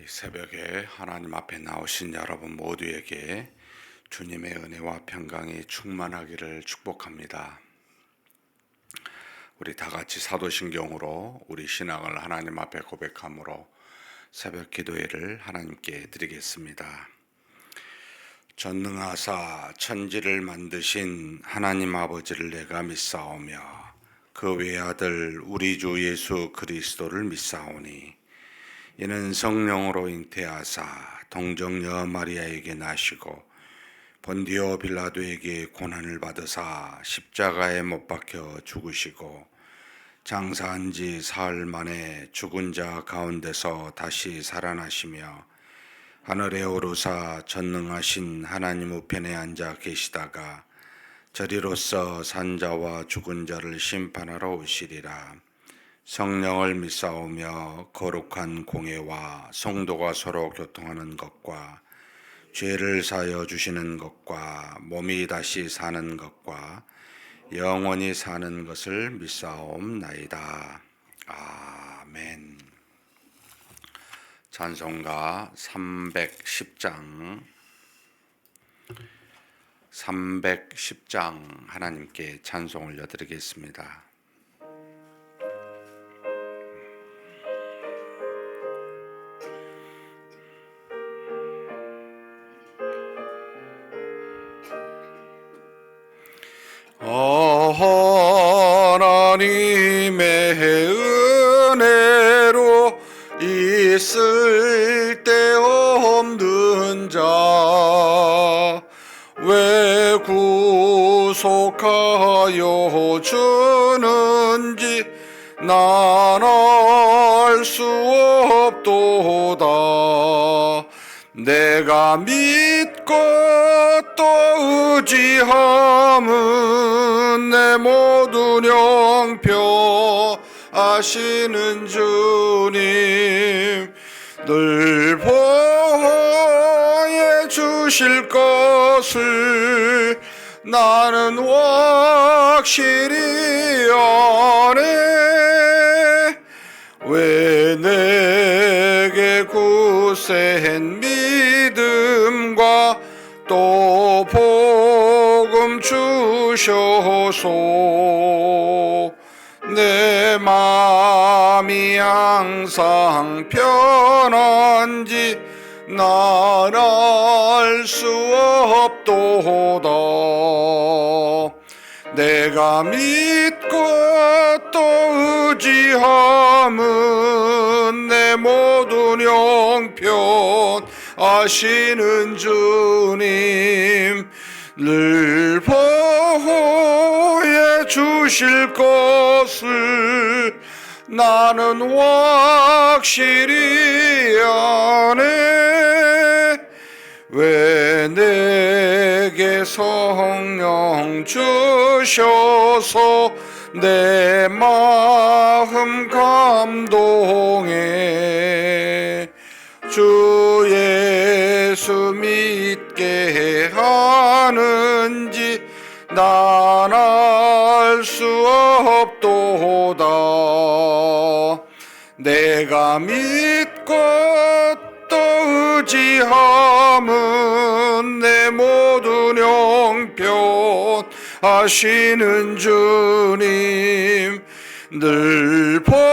이 새벽에 하나님 앞에 나오신 여러분 모두에게 주님의 은혜와 평강이 충만하기를 축복합니다. 우리 다 같이 사도신경으로 우리 신앙을 하나님 앞에 고백함으로 새벽 기도회를 하나님께 드리겠습니다. 전능하사 천지를 만드신 하나님 아버지를 내가 믿사오며 그 외아들 우리 주 예수 그리스도를 믿사오니 이는 성령으로 잉태하사 동정녀 마리아에게 나시고 본디오 빌라도에게 고난을 받으사 십자가에 못 박혀 죽으시고 장사한 지 사흘 만에 죽은 자 가운데서 다시 살아나시며 하늘에 오르사 전능하신 하나님 우편에 앉아 계시다가 저리로서 산자와 죽은 자를 심판하러 오시리라. 성령을 믿사오며 거룩한 공회와 성도가 서로 교통하는 것과 죄를 사하여 주시는 것과 몸이 다시 사는 것과 영원히 사는 것을 믿사옵나이다. 아멘. 찬송가 310장 하나님께 찬송 올려드리겠습니다. 하나님의 은혜로 있을 데 없는 자 왜 구속하여 주는지 난 알 수 없도다. 내가 믿고 또 의지함은 내 모든 형편 아시는 주님 늘 보호해 주실 것을 나는 확실히 아네. 왜 내게 굳센 믿음과 또 복음 주셔서 내 마음이 항상 편한지 난 알 수 없도다. 내가 믿고 또 의지함은 내 모든 형편 아시는 주님 늘 보호해 주실 것을 나는 확실히 아네. 왜 내게 성령 주셔서 내 마음 감동해 주 예수 믿게 하는지 난 알 수 없도다. 내가 믿고 또 의지함은 내 모든 형편 아시는 주님 늘 보호해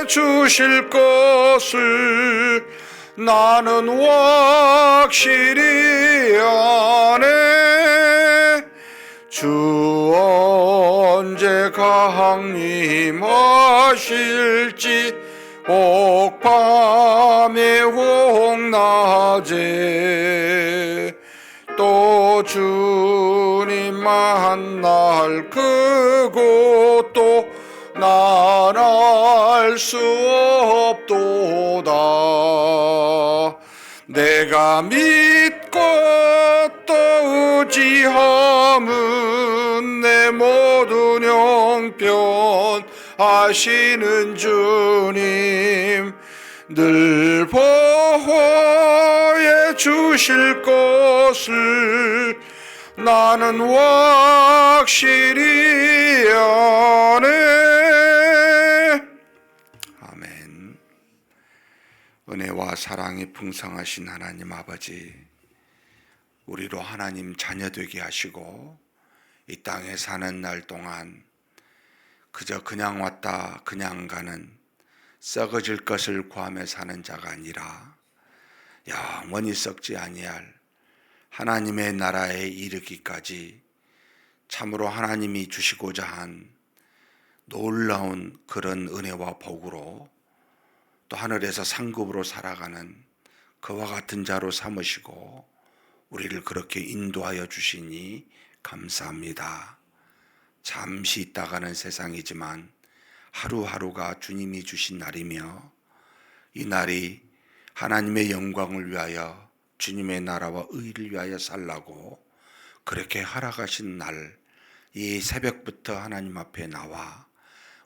주실 것을 나는 확실히 아네. 주 언제 강림하실지 혹 밤에 혹 낮에 또 주님 만날 그곳도 난 알 수 없도다. 내가 믿고 또 의지함은 내 모든 형편 아시는 주님 늘 보호해 주실 것을 나는 확실히 아네. 아멘. 사랑이 풍성하신 하나님 아버지, 우리로 하나님 자녀 되게 하시고 이 땅에 사는 날 동안 그저 그냥 왔다 그냥 가는 썩어질 것을 구하며 사는 자가 아니라 영원히 썩지 아니할 하나님의 나라에 이르기까지 참으로 하나님이 주시고자 한 놀라운 그런 은혜와 복으로 또 하늘에서 상급으로 살아가는 그와 같은 자로 삼으시고 우리를 그렇게 인도하여 주시니 감사합니다. 잠시 있다가는 세상이지만 하루하루가 주님이 주신 날이며 이 날이 하나님의 영광을 위하여 주님의 나라와 의를 위하여 살라고 그렇게 허락하신 날, 이 새벽부터 하나님 앞에 나와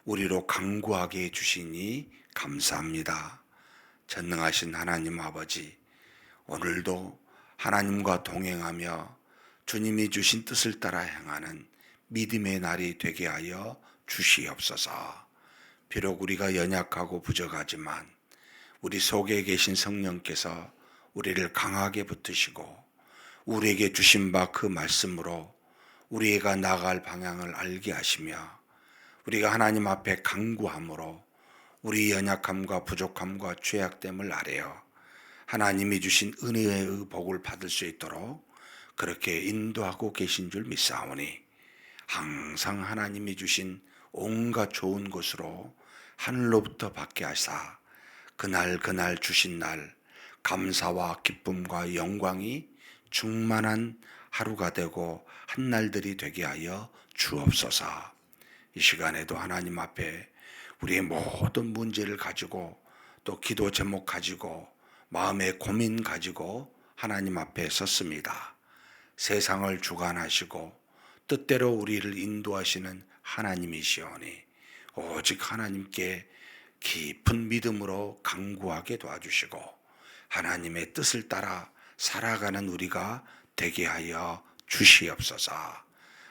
우리로 간구하게 해주시니 감사합니다. 전능하신 하나님 아버지, 오늘도 하나님과 동행하며 주님이 주신 뜻을 따라 행하는 믿음의 날이 되게 하여 주시옵소서. 비록 우리가 연약하고 부족하지만 우리 속에 계신 성령께서 우리를 강하게 붙드시고 우리에게 주신 바 그 말씀으로 우리가 나아갈 방향을 알게 하시며 우리가 하나님 앞에 간구함으로 우리 연약함과 부족함과 죄악됨을 아뢰어 하나님이 주신 은혜의 복을 받을 수 있도록 그렇게 인도하고 계신 줄 믿사오니 항상 하나님이 주신 온갖 좋은 것으로 하늘로부터 받게 하사 그날 주신 날 감사와 기쁨과 영광이 충만한 하루가 되고 한날들이 되게 하여 주옵소서. 이 시간에도 하나님 앞에 우리의 모든 문제를 가지고 또 기도 제목 가지고 마음의 고민 가지고 하나님 앞에 섰습니다. 세상을 주관하시고 뜻대로 우리를 인도하시는 하나님이시오니 오직 하나님께 깊은 믿음으로 간구하게 도와주시고 하나님의 뜻을 따라 살아가는 우리가 되게 하여 주시옵소서.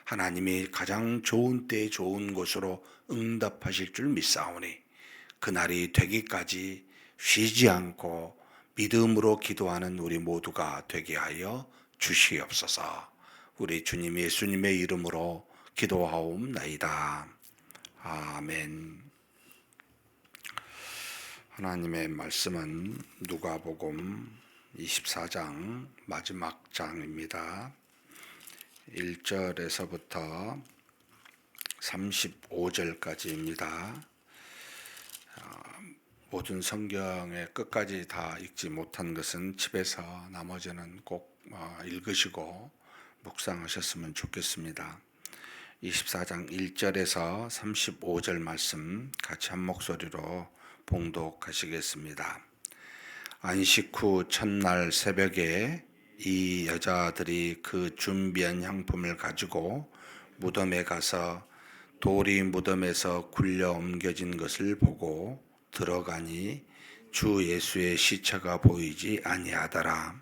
하나님이 가장 좋은 때에 좋은 것으로 응답하실 줄 믿사오니 그날이 되기까지 쉬지 않고 믿음으로 기도하는 우리 모두가 되게 하여 주시옵소서. 우리 주님 예수님의 이름으로 기도하옵나이다. 아멘. 하나님의 말씀은 누가복음 24장 마지막 장입니다. 1절에서부터 35절까지입니다. 모든 성경의 끝까지 다 읽지 못한 것은 집에서 나머지는 꼭 읽으시고 묵상하셨으면 좋겠습니다. 24장 1절에서 35절 말씀 같이 한 목소리로 봉독하시겠습니다. 안식 후 첫날 새벽에 이 여자들이 그 준비한 향품을 가지고 무덤에 가서 돌이 무덤에서 굴려 옮겨진 것을 보고 들어가니 주 예수의 시체가 보이지 아니하더라.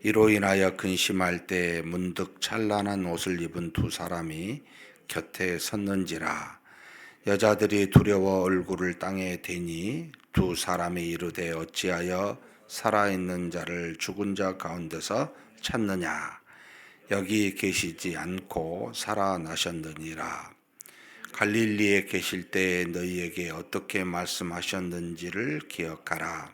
이로 인하여 근심할 때 문득 찬란한 옷을 입은 두 사람이 곁에 섰는지라. 여자들이 두려워 얼굴을 땅에 대니 두 사람이 이르되 어찌하여 살아있는 자를 죽은 자 가운데서 찾느냐. 여기 계시지 않고 살아나셨느니라. 갈릴리에 계실 때에 너희에게 어떻게 말씀하셨는지를 기억하라.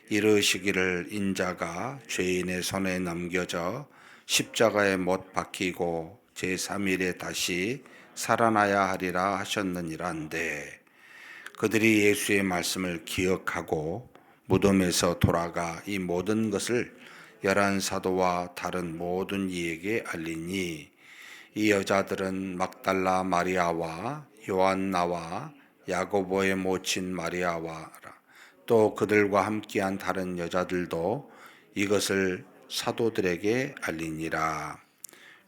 이르시기를 인자가 죄인의 손에 넘겨져 십자가에 못 박히고 제3일에 다시 살아나야 하리라 하셨느니라 한데 그들이 예수의 말씀을 기억하고 무덤에서 돌아가 이 모든 것을 11사도와 다른 모든 이에게 알리니 이 여자들은 막달라 마리아와 요한나와 야고보의 모친 마리아와 또 그들과 함께한 다른 여자들도 이것을 사도들에게 알리니라.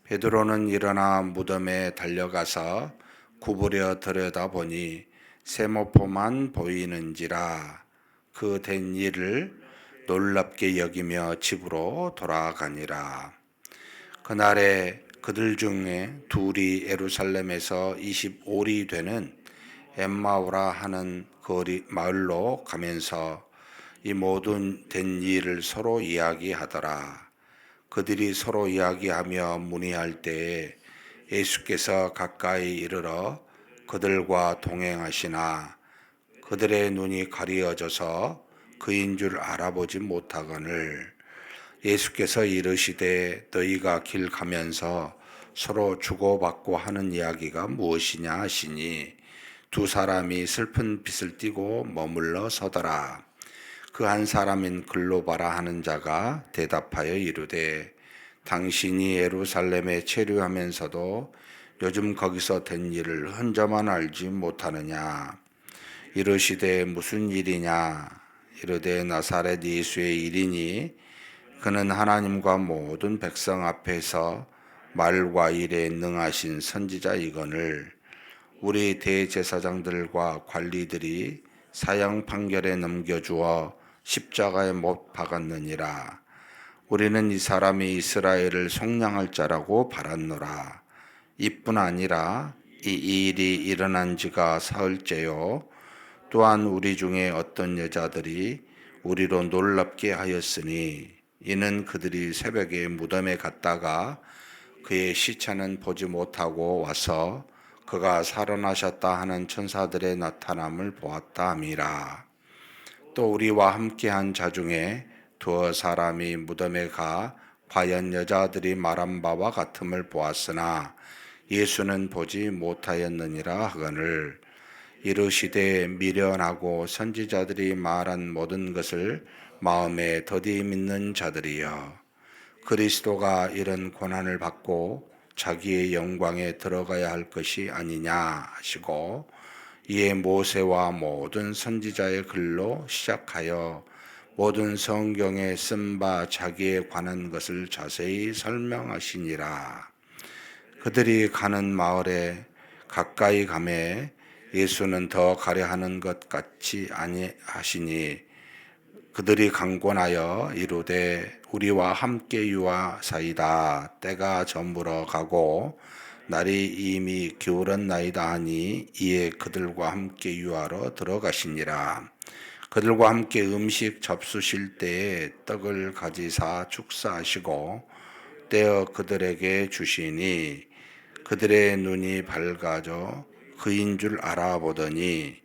베드로는 일어나 무덤에 달려가서 구부려 들여다보니 세모포만 보이는지라. 그 된 일을 놀랍게 여기며 집으로 돌아가니라. 그날에 그들 중에 둘이 예루살렘에서 25리 되는 엠마오라 하는 거리 마을로 가면서 이 모든 된 일을 서로 이야기하더라. 그들이 서로 이야기하며 문의할 때에 예수께서 가까이 이르러 그들과 동행하시나 그들의 눈이 가리어져서 그인 줄 알아보지 못하거늘 예수께서 이르시되 너희가 길 가면서 서로 주고받고 하는 이야기가 무엇이냐 하시니 두 사람이 슬픈 빛을 띠고 머물러 서더라. 그 한 사람인 글로바라 하는 자가 대답하여 이르되 당신이 예루살렘에 체류하면서도 요즘 거기서 된 일을 혼자만 알지 못하느냐. 이르시되 무슨 일이냐. 이르되 나사렛 예수의 일이니 그는 하나님과 모든 백성 앞에서 말과 일에 능하신 선지자이거늘 우리 대제사장들과 관리들이 사형 판결에 넘겨주어 십자가에 못 박았느니라. 우리는 이 사람이 이스라엘을 속량할 자라고 바랐노라. 이뿐 아니라 이 일이 일어난 지가 사흘째요. 또한 우리 중에 어떤 여자들이 우리로 놀랍게 하였으니 이는 그들이 새벽에 무덤에 갔다가 그의 시체는 보지 못하고 와서 그가 살아나셨다 하는 천사들의 나타남을 보았다 함이라. 또 우리와 함께한 자 중에 두어 사람이 무덤에 가 과연 여자들이 말한 바와 같음을 보았으나 예수는 보지 못하였느니라 하거늘 이르시되 미련하고 선지자들이 말한 모든 것을 마음에 더디 믿는 자들이여 그리스도가 이런 고난을 받고 자기의 영광에 들어가야 할 것이 아니냐 하시고 이에 모세와 모든 선지자의 글로 시작하여 모든 성경에 쓴 바 자기에 관한 것을 자세히 설명하시니라. 그들이 가는 마을에 가까이 가매 예수는 더 가려 하는 것 같지 아니하시니 그들이 강권하여 이르되 우리와 함께 유하사이다. 때가 저물어 가고 날이 이미 기울었나이다 하니 이에 그들과 함께 유하러 들어가시니라. 그들과 함께 음식 잡수실 때에 떡을 가지사 축사하시고 떼어 그들에게 주시니 그들의 눈이 밝아져 그인 줄 알아보더니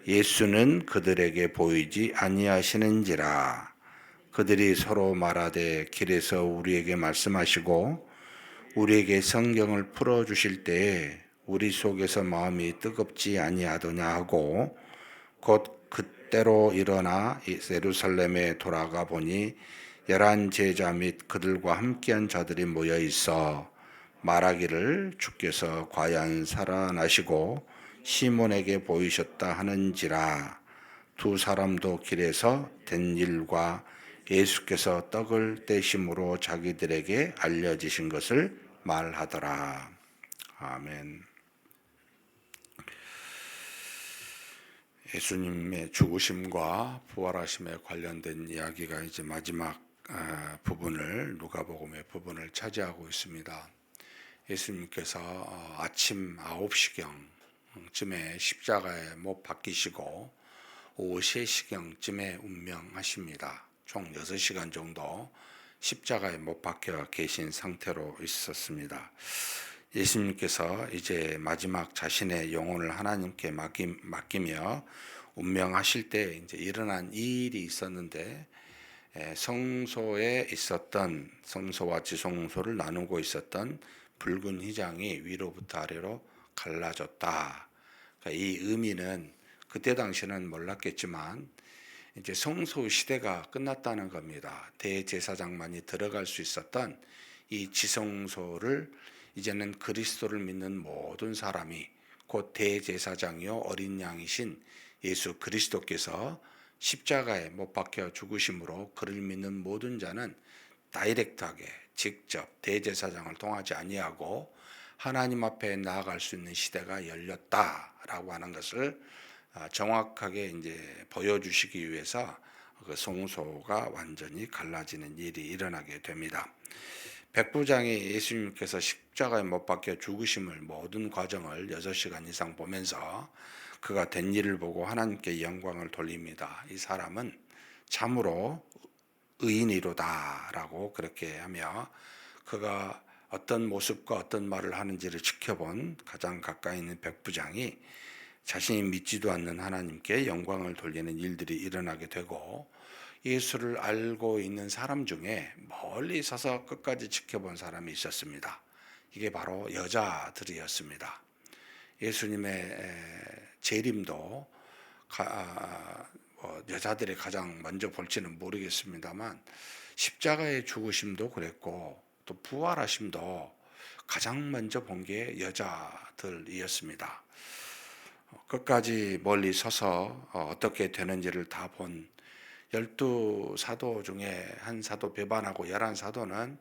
예수는 그들에게 보이지 아니하시는지라. 그들이 서로 말하되 길에서 우리에게 말씀하시고 우리에게 성경을 풀어 주실 때에 우리 속에서 마음이 뜨겁지 아니하더냐 하고 곧 그때로 일어나 예루살렘에 돌아가 보니 11 제자 및 그들과 함께한 자들이 모여 있어 말하기를 주께서 과연 살아나시고 시몬에게 보이셨다 하는지라. 두 사람도 길에서 된 일과 예수께서 떡을 떼심으로 자기들에게 알려지신 것을 말하더라. 아멘. 예수님의 죽으심과 부활하심에 관련된 이야기가 이제 마지막 부분을 누가복음의 부분을 차지하고 있습니다. 예수님께서 아침 9시경쯤에 십자가에 못 박히시고 오후 3시경쯤에 운명하십니다. 총 6시간 정도 십자가에 못 박혀 계신 상태로 있었습니다. 예수님께서 이제 마지막 자신의 영혼을 하나님께 맡기며 운명하실 때 이제 일어난 이 일이 있었는데 성소에 있었던 성소와 지성소를 나누고 있었던 붉은 휘장이 위로부터 아래로 갈라졌다. 그러니까 이 의미는 그때 당시는 몰랐겠지만 이제 성소 시대가 끝났다는 겁니다. 대제사장만이 들어갈 수 있었던 이 지성소를 이제는 그리스도를 믿는 모든 사람이 곧 대제사장이요 어린 양이신 예수 그리스도께서 십자가에 못 박혀 죽으심으로 그를 믿는 모든 자는 다이렉트하게 직접 대제사장을 통하지 아니하고 하나님 앞에 나아갈 수 있는 시대가 열렸다라고 하는 것을 정확하게 이제 보여주시기 위해서 그 성소가 완전히 갈라지는 일이 일어나게 됩니다. 백부장이 예수님께서 십자가에 못 박혀 죽으심을 모든 과정을 6시간 이상 보면서 그가 된 일을 보고 하나님께 영광을 돌립니다. 이 사람은 참으로 의인이로다라고 그렇게 하며 그가 어떤 모습과 어떤 말을 하는지를 지켜본 가장 가까이 있는 백부장이 자신이 믿지도 않는 하나님께 영광을 돌리는 일들이 일어나게 되고 예수를 알고 있는 사람 중에 멀리 서서 끝까지 지켜본 사람이 있었습니다. 이게 바로 여자들이었습니다. 예수님의 재림도 여자들이 가장 먼저 볼지는 모르겠습니다만 십자가의 죽으심도 그랬고 또 부활하심도 가장 먼저 본 게 여자들이었습니다. 끝까지 멀리 서서 어떻게 되는지를 다 본 12사도 중에 한 사도 배반하고 11사도는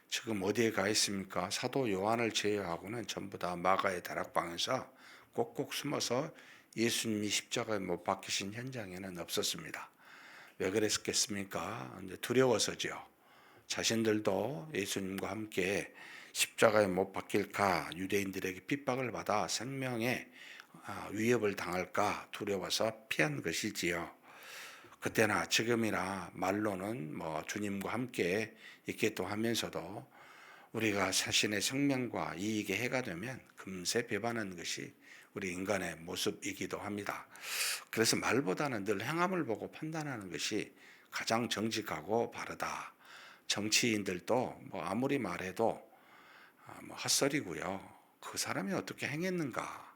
지금 어디에 가 있습니까? 사도 요한을 제외하고는 전부 다 마가의 다락방에서 꼭꼭 숨어서 예수님이 십자가에 못 박히신 현장에는 없었습니다. 왜 그랬겠습니까? 이제 두려워서죠. 자신들도 예수님과 함께 십자가에 못 박힐까, 유대인들에게 핍박을 받아 생명에 위협을 당할까 두려워서 피한 것이지요. 그때나 지금이나 말로는 주님과 함께 있겠다 하면서도 우리가 자신의 생명과 이익에 해가 되면 금세 배반하는 것이 우리 인간의 모습이기도 합니다. 그래서 말보다는 늘 행함을 보고 판단하는 것이 가장 정직하고 바르다. 정치인들도 아무리 말해도 헛소리고요. 그 사람이 어떻게 행했는가,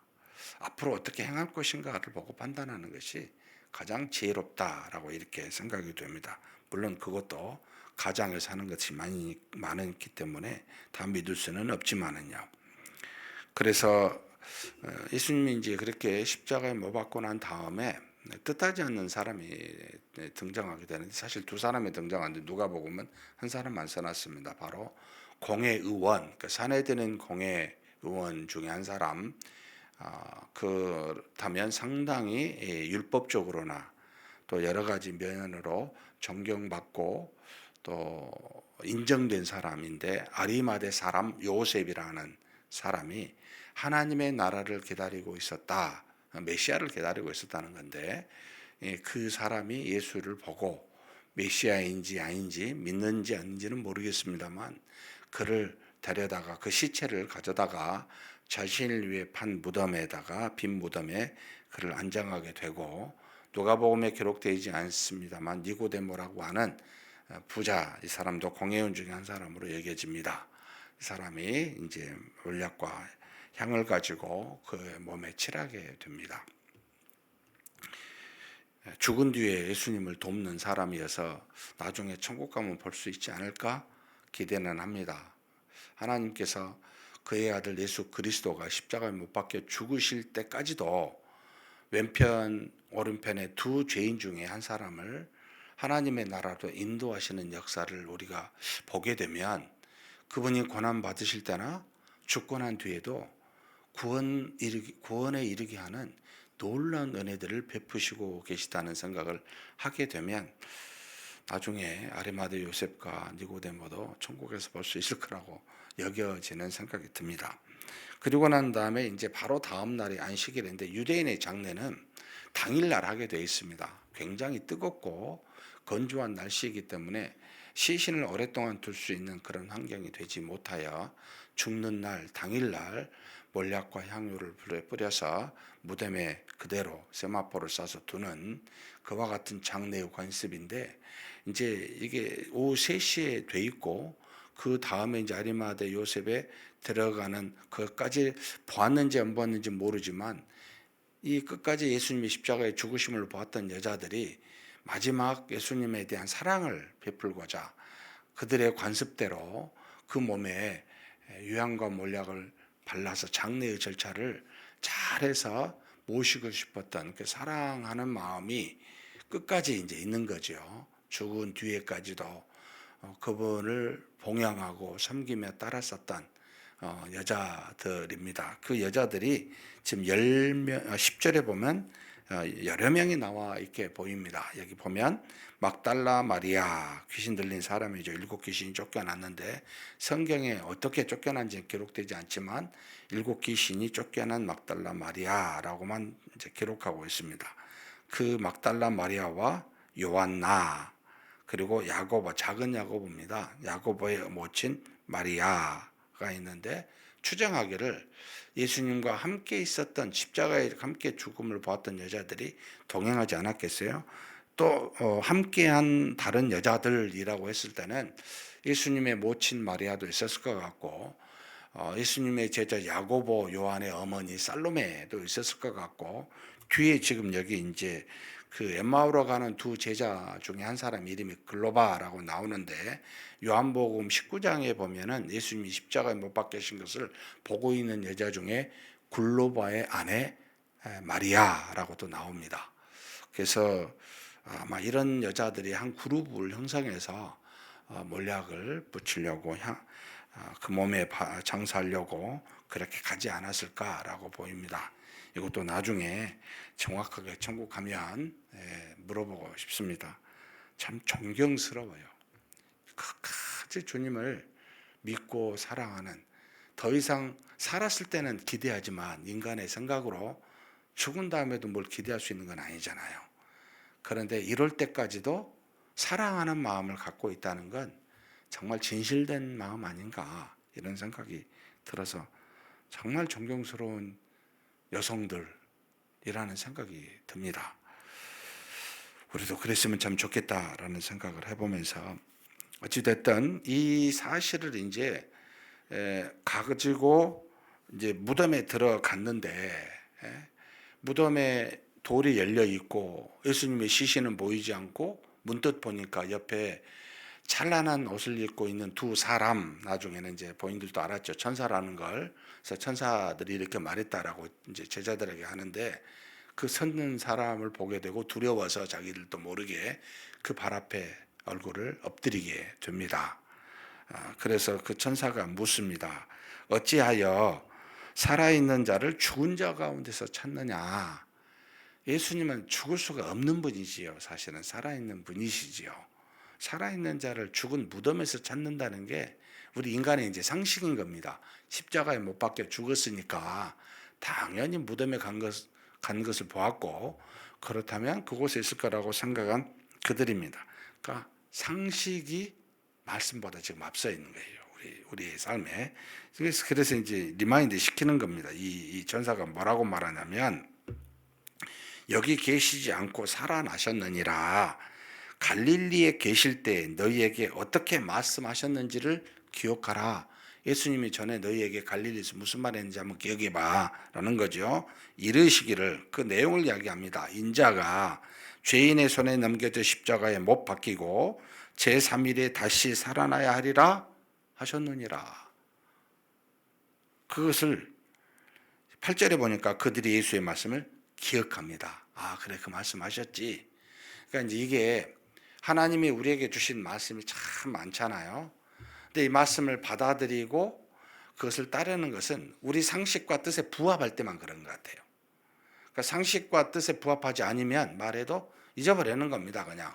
앞으로 어떻게 행할 것인가를 보고 판단하는 것이 가장 지혜롭다라고 이렇게 생각이 됩니다. 물론 그것도 가장에서 하는 것이 많기 때문에 다 믿을 수는 없지만은요. 그래서 예수님이 이제 그렇게 십자가에 못 박고 난 다음에 뜻하지 않는 사람이 등장하게 되는데, 사실 두 사람이 등장하는데 누가복음은 한 사람만 써놨습니다. 바로 공회의원, 사내되는 공회의원 중에 한 사람. 그렇다면 상당히 율법적으로나 또 여러 가지 면으로 존경받고 또 인정된 사람인데, 아리마대 사람 요셉이라는 사람이 하나님의 나라를 기다리고 있었다, 메시아를 기다리고 있었다는 건데, 그 사람이 예수를 보고 메시아인지 아닌지 믿는지 아닌지는 모르겠습니다만 그를 데려다가 그 시체를 가져다가 자신을 위해 판 무덤에다가 빈 무덤에 그를 안장하게 되고, 누가복음에 기록되지 않습니다만 니고데모라고 하는 부자, 이 사람도 공회원 중에 한 사람으로 여겨집니다. 이 사람이 이제 몰약과 향을 가지고 그의 몸에 칠하게 됩니다. 죽은 뒤에 예수님을 돕는 사람이어서 나중에 천국 가면 볼 수 있지 않을까 기대는 합니다. 하나님께서 그의 아들 예수 그리스도가 십자가에 못 박혀 죽으실 때까지도 왼편 오른편의 두 죄인 중에 한 사람을 하나님의 나라로 인도하시는 역사를 우리가 보게 되면, 그분이 고난 받으실 때나 죽고 난 뒤에도 구원에 이르게 하는 놀라운 은혜들을 베푸시고 계시다는 생각을 하게 되면 나중에 아리마대 요셉과 니고데모도 천국에서 볼 수 있을 거라고 여겨지는 생각이 듭니다. 그리고 난 다음에 이제 바로 다음 날이 안식일인데, 유대인의 장례는 당일날 하게 되어 있습니다. 굉장히 뜨겁고 건조한 날씨이기 때문에 시신을 오랫동안 둘 수 있는 그런 환경이 되지 못하여 죽는 날 당일날 몰약과 향유를 뿌려서 무덤에 그대로 세마포를 싸서 두는 그와 같은 장례의 관습인데, 이제 이게 오후 3시에 돼 있고 그 다음에 이제 아리마대 요셉에 들어가는 그것까지 보았는지 안 보았는지 모르지만, 이 끝까지 예수님이 십자가에 죽으심을 보았던 여자들이 마지막 예수님에 대한 사랑을 베풀고자 그들의 관습대로 그 몸에 유향과 몰약을 발라서 장례의 절차를 잘해서 모시고 싶었던 그 사랑하는 마음이 끝까지 이제 있는 거죠. 죽은 뒤에까지도 그분을 봉양하고 섬기며 따랐었던 여자들입니다. 그 여자들이 지금 10절에 보면 여러 명이 나와 있게 보입니다. 여기 보면 막달라 마리아, 귀신 들린 사람이죠. 7귀신이 쫓겨났는데 성경에 어떻게 쫓겨난지 기록되지 않지만 7귀신이 쫓겨난 막달라 마리아라고만 이제 기록하고 있습니다. 그 막달라 마리아와 요한나, 그리고 야고보, 작은 야고보입니다. 야고보의 모친 마리아가 있는데, 추정하기를 예수님과 함께 있었던, 십자가에 함께 죽음을 보았던 여자들이 동행하지 않았겠어요? 또 함께한 다른 여자들이라고 했을 때는 예수님의 모친 마리아도 있었을 것 같고, 예수님의 제자 야고보, 요한의 어머니 살로메도 있었을 것 같고, 뒤에 지금 여기 이제 그 엠마오로 가는 두 제자 중에 한 사람 이름이 글로바라고 나오는데, 요한복음 19장에 보면은 예수님이 십자가에 못 박히신 것을 보고 있는 여자 중에 글로바의 아내 마리아라고도 나옵니다. 그래서 아마 이런 여자들이 한 그룹을 형성해서 몰약을 붙이려고 그 몸에 장사하려고 그렇게 가지 않았을까라고 보입니다. 이것도 나중에 정확하게 천국 가면 물어보고 싶습니다. 참 존경스러워요. 끝까지 주님을 믿고 사랑하는, 더 이상 살았을 때는 기대하지만 인간의 생각으로 죽은 다음에도 뭘 기대할 수 있는 건 아니잖아요. 그런데 이럴 때까지도 사랑하는 마음을 갖고 있다는 건 정말 진실된 마음 아닌가, 이런 생각이 들어서 정말 존경스러운 여성들이라는 생각이 듭니다. 우리도 그랬으면 참 좋겠다라는 생각을 해보면서, 어찌됐든 이 사실을 이제 가지고 이제 무덤에 들어갔는데, 무덤에 돌이 열려 있고 예수님의 시신은 보이지 않고, 문득 보니까 옆에 찬란한 옷을 입고 있는 두 사람, 나중에는 이제 본인들도 알았죠, 천사라는 걸. 그래서 천사들이 이렇게 말했다라고 이제 제자들에게 하는데, 그 섰는 사람을 보게 되고 두려워서 자기들도 모르게 그 발 앞에 얼굴을 엎드리게 됩니다. 그래서 그 천사가 묻습니다. 어찌하여 살아있는 자를 죽은 자 가운데서 찾느냐? 예수님은 죽을 수가 없는 분이지요. 사실은 살아있는 분이시지요. 살아있는 자를 죽은 무덤에서 찾는다는 게 우리 인간의 이제 상식인 겁니다. 십자가에 못 박혀 죽었으니까 당연히 무덤에 간 것을 보았고, 그렇다면 그곳에 있을 거라고 생각한 그들입니다. 그러니까 상식이 말씀보다 지금 앞서 있는 거예요. 우리의 삶에. 그래서 이제 리마인드 시키는 겁니다. 이 전사가 뭐라고 말하냐면, 여기 계시지 않고 살아나셨느니라. 갈릴리에 계실 때 너희에게 어떻게 말씀하셨는지를 기억하라. 예수님이 전에 너희에게 갈릴리에서 무슨 말 했는지 한번 기억해봐 라는 거죠. 이르시기를, 그 내용을 이야기합니다. 인자가 죄인의 손에 넘겨져 십자가에 못 박히고 제3일에 다시 살아나야 하리라 하셨느니라. 그것을 8절에 보니까 그들이 예수의 말씀을 기억합니다. 아, 그래, 그 말씀 하셨지. 그러니까 이제 이게 하나님이 우리에게 주신 말씀이 참 많잖아요. 근데 이 말씀을 받아들이고 그것을 따르는 것은 우리 상식과 뜻에 부합할 때만 그런 것 같아요. 그러니까 상식과 뜻에 부합하지 않으면 말해도 잊어버리는 겁니다. 그냥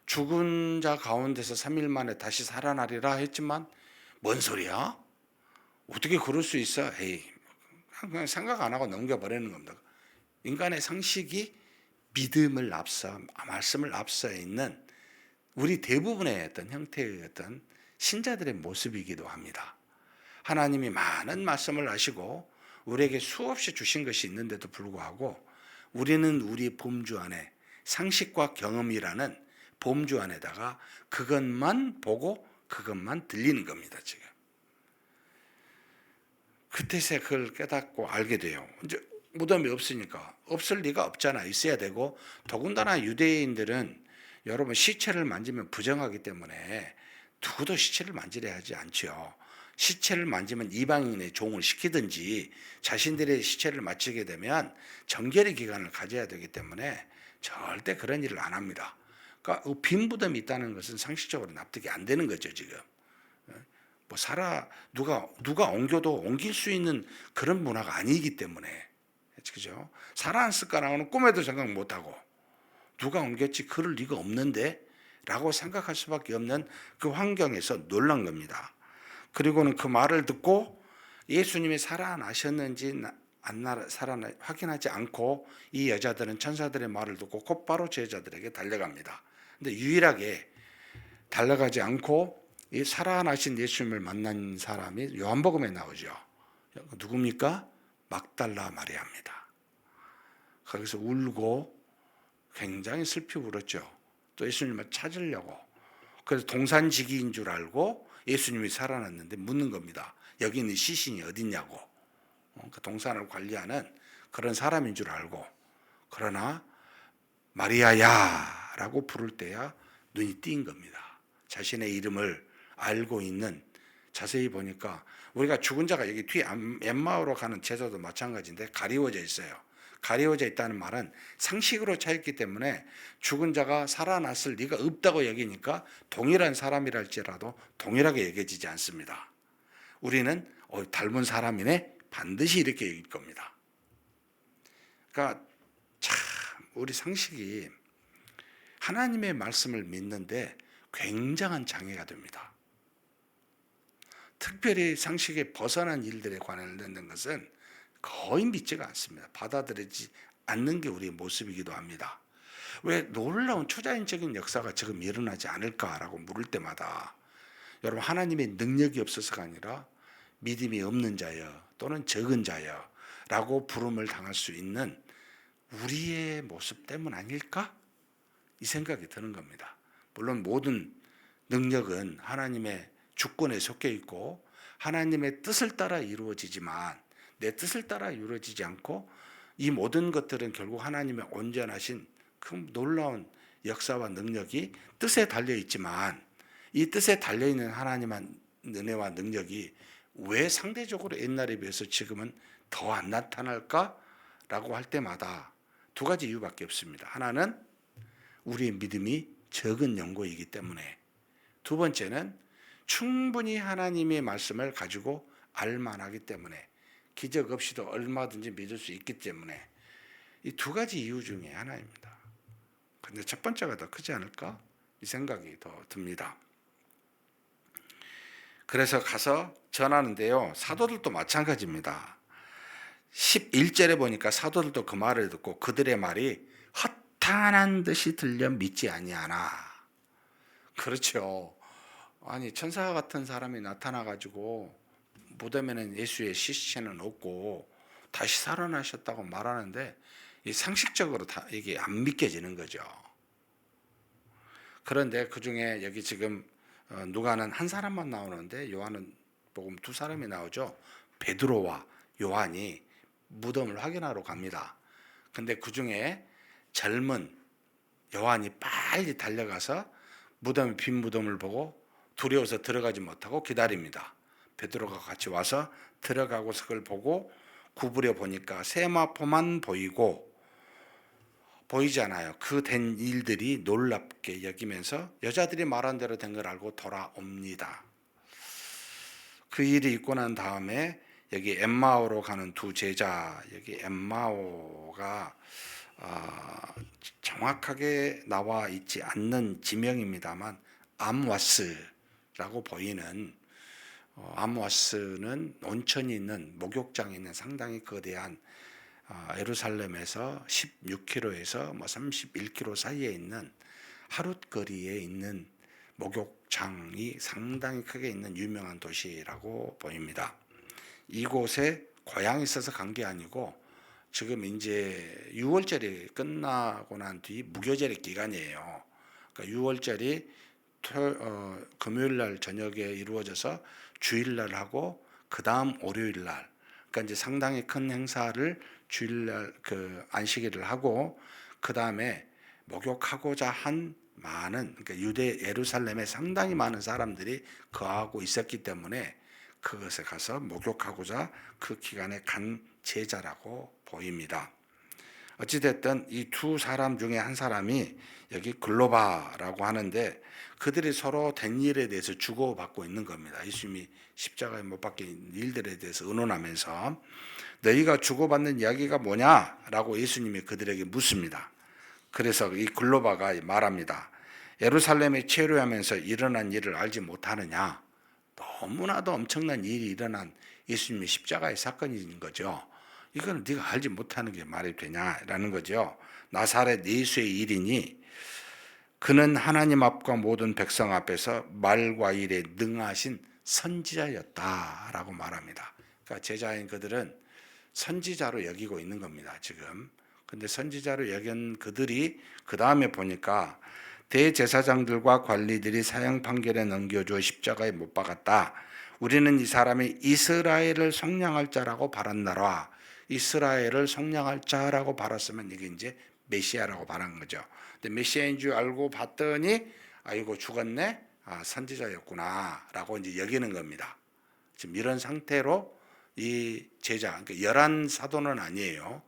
죽은 자 가운데서 3일 만에 다시 살아나리라 했지만 뭔 소리야? 어떻게 그럴 수 있어? 에이, 그냥 생각 안 하고 넘겨버리는 겁니다. 인간의 상식이 믿음을 앞서, 말씀을 앞서 있는 우리 대부분의 어떤 형태의 어떤 신자들의 모습이기도 합니다. 하나님이 많은 말씀을 하시고 우리에게 수없이 주신 것이 있는데도 불구하고 우리는 우리 범주 안에, 상식과 경험이라는 범주 안에다가 그것만 보고 그것만 들리는 겁니다. 지금 그때서 그걸 깨닫고 알게 돼요. 이제 무덤이 없으니까, 없을 리가 없잖아. 있어야 되고, 더군다나 유대인들은 여러분 시체를 만지면 부정하기 때문에 누구도 시체를 만지려 하지 않죠. 시체를 만지면 이방인의 종을 시키든지 자신들의 시체를 마치게 되면 정결의 기간을 가져야 되기 때문에 절대 그런 일을 안 합니다. 그러니까 빈 무덤이 있다는 것은 상식적으로 납득이 안 되는 거죠, 지금. 뭐 누가 옮겨도 옮길 수 있는 그런 문화가 아니기 때문에, 그죠? 살아났을까라고는 꿈에도 생각 못하고, 누가 옮겼지 그럴 리가 없는데 라고 생각할 수밖에 없는 그 환경에서 놀란 겁니다. 그리고는 그 말을 듣고 예수님이 살아나셨는지 확인하지 않고 이 여자들은 천사들의 말을 듣고 곧바로 제자들에게 달려갑니다. 근데 유일하게 달려가지 않고 이 살아나신 예수님을 만난 사람이 요한복음에 나오죠. 누굽니까? 막달라 마리아입니다. 거기서 울고 굉장히 슬피 울었죠. 또 예수님을 찾으려고. 그래서 동산지기인 줄 알고 예수님이 살아났는데 묻는 겁니다. 여기 있는 시신이 어딨냐고. 그 동산을 관리하는 그런 사람인 줄 알고. 그러나 마리아야 라고 부를 때야 눈이 띈 겁니다. 자신의 이름을 알고 있는, 자세히 보니까 우리가 죽은 자가 여기 뒤에 엠마오로 가는 제자도 마찬가지인데 가리워져 있어요. 가리워져 있다는 말은 상식으로 차였기 때문에 죽은 자가 살아났을 리가 없다고 여기니까 동일한 사람이랄지라도 동일하게 여겨지지 않습니다. 우리는 닮은 사람이네 반드시 이렇게 여길 겁니다. 그러니까 참 우리 상식이 하나님의 말씀을 믿는데 굉장한 장애가 됩니다. 특별히 상식에 벗어난 일들에 관련된 것은 거의 믿지가 않습니다. 받아들이지 않는 게 우리의 모습이기도 합니다. 왜 놀라운 초자연적인 역사가 지금 일어나지 않을까라고 물을 때마다 여러분 하나님의 능력이 없어서가 아니라 믿음이 없는 자여 또는 적은 자여 라고 부름을 당할 수 있는 우리의 모습 때문 아닐까? 이 생각이 드는 겁니다. 물론 모든 능력은 하나님의 주권에 속해 있고 하나님의 뜻을 따라 이루어지지만 내 뜻을 따라 이루어지지 않고 이 모든 것들은 결국 하나님의 온전하신 그 놀라운 역사와 능력이 뜻에 달려 있지만 이 뜻에 달려 있는 하나님의 은혜와 능력이 왜 상대적으로 옛날에 비해서 지금은 더 안 나타날까라고 할 때마다 두 가지 이유밖에 없습니다. 하나는 우리의 믿음이 적은 연고이기 때문에, 두 번째는 충분히 하나님의 말씀을 가지고 알만하기 때문에, 기적 없이도 얼마든지 믿을 수 있기 때문에, 이 두 가지 이유 중에 하나입니다. 근데 첫 번째가 더 크지 않을까? 이 생각이 더 듭니다. 그래서 가서 전하는데요, 사도들도 마찬가지입니다. 11절에 보니까 사도들도 그 말을 듣고 그들의 말이 허탄한 듯이 들려 믿지 아니하나. 그렇죠. 아니 천사 같은 사람이 나타나가지고 무덤에는 예수의 시체는 없고 다시 살아나셨다고 말하는데 이 상식적으로 다 이게 안 믿겨지는 거죠. 그런데 그 중에 여기 지금 누가는 한 사람만 나오는데 요한은 복음 두 사람이 나오죠. 베드로와 요한이 무덤을 확인하러 갑니다. 근데 그 중에 젊은 요한이 빨리 달려가서 빈 무덤을 보고 두려워서 들어가지 못하고 기다립니다. 베드로가 같이 와서 들어가고서 그걸 보고 구부려 보니까 세마포만 보이잖아요. 그 된 일들이 놀랍게 여기면서 여자들이 말한 대로 된 걸 알고 돌아옵니다. 그 일이 있고 난 다음에 여기 엠마오로 가는 두 제자, 여기 엠마오가 정확하게 나와 있지 않는 지명입니다만 암와스라고 보이는, 암와스는 온천이 있는 목욕장이 있는 상당히 거대한 예루살렘에서 16km에서 31km 사이에 있는 하룻거리에 있는 목욕장이 상당히 크게 있는 유명한 도시라고 보입니다. 이곳에 고향이 있어서 간 게 아니고 지금 이제 6월절이 끝나고 난 뒤 무교절의 기간이에요. 그러니까 6월절이 금요일 날 저녁에 이루어져서 주일날 하고 그 다음 월요일 날, 그러니까 이제 상당히 큰 행사를 주일날 그 안식일을 하고 그 다음에 목욕하고자 한 많은, 그러니까 유대 예루살렘에 상당히 많은 사람들이 거하고 있었기 때문에 그것에 가서 목욕하고자 그 기간에 간 제자라고 보입니다. 어찌됐든 이 두 사람 중에 한 사람이 여기 글로바라고 하는데 그들이 서로 된 일에 대해서 주고받고 있는 겁니다. 예수님이 십자가에 못 박힌 일들에 대해서 의논하면서 너희가 주고받는 이야기가 뭐냐라고 예수님이 그들에게 묻습니다. 그래서 이 글로바가 말합니다. 예루살렘에 체류하면서 일어난 일을 알지 못하느냐. 너무나도 엄청난 일이 일어난 예수님의 십자가의 사건인 거죠. 이거는 네가 알지 못하는 게 말이 되냐라는 거죠. 나사렛 예수의 일이니 그는 하나님 앞과 모든 백성 앞에서 말과 일에 능하신 선지자였다라고 말합니다. 그러니까 제자인 그들은 선지자로 여기고 있는 겁니다, 지금. 근데 선지자로 여긴 그들이 그 다음에 보니까 대제사장들과 관리들이 사형 판결에 넘겨줘 십자가에 못 박았다. 우리는 이 사람이 이스라엘을 속량할 자라고 바랐나라. 이스라엘을 속량할 자라고 바랐으면 이게 이제 메시아라고 바란 거죠. 근데 메시아인 줄 알고 봤더니 아이고 죽었네. 아, 선지자였구나라고 이제 여기는 겁니다. 지금 이런 상태로 이 제자, 그러니까 11 사도는 아니에요.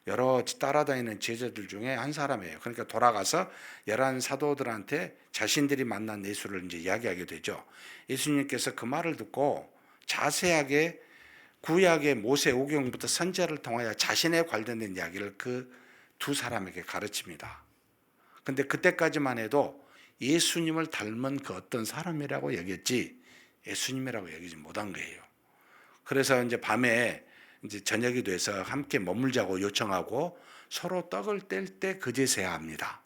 여러 따라다니는 제자들 중에 한 사람이에요. 그러니까 돌아가서 11 사도들한테 자신들이 만난 예수를 이제 이야기하게 되죠. 예수님께서 그 말을 듣고 자세하게 구약의 모세 오경부터 선지자를 통하여 자신에 관련된 이야기를 그 두 사람에게 가르칩니다. 근데 그때까지만 해도 예수님을 닮은 그 어떤 사람이라고 여겼지 예수님이라고 여기지 못한 거예요. 그래서 이제 밤에 이제 저녁이 돼서 함께 머물자고 요청하고 서로 떡을 뗄 때 그제서야 합니다.